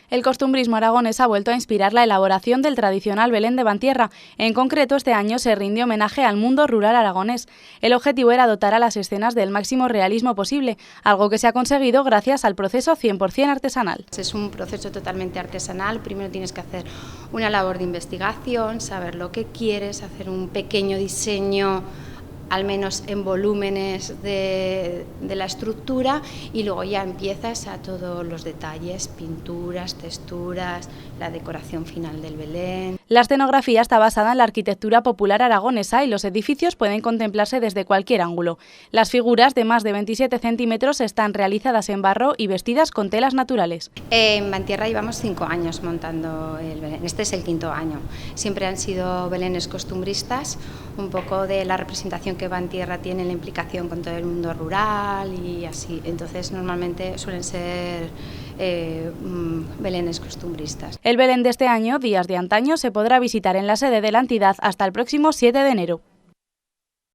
El costumbrismo aragonés ha vuelto a inspirar la elaboración del tradicional Belén de Bantierra. En concreto, este año se rinde homenaje al mundo rural aragonés. El objetivo era dotar a las escenas del máximo realismo posible, algo que se ha conseguido gracias al proceso 100% artesanal. Es un proceso totalmente artesanal. Primero tienes que hacer una labor de investigación, saber lo que quieres, hacer un pequeño diseño, al menos en volúmenes de la estructura, y luego ya empiezas a todos los detalles, pinturas, texturas, la decoración final del Belén. La escenografía está basada en la arquitectura popular aragonesa y los edificios pueden contemplarse desde cualquier ángulo. Las figuras de más de 27 centímetros están realizadas en barro y vestidas con telas naturales. En Bantierra llevamos 5 años montando el Belén, este es el 5.º año. Siempre han sido belenes costumbristas, un poco de la representación que Bantierra tiene, la implicación con todo el mundo rural y así. Entonces normalmente suelen ser belenes costumbristas. El Belén de este año, Días de Antaño, se podrá visitar en la sede de la entidad hasta el próximo 7 de enero.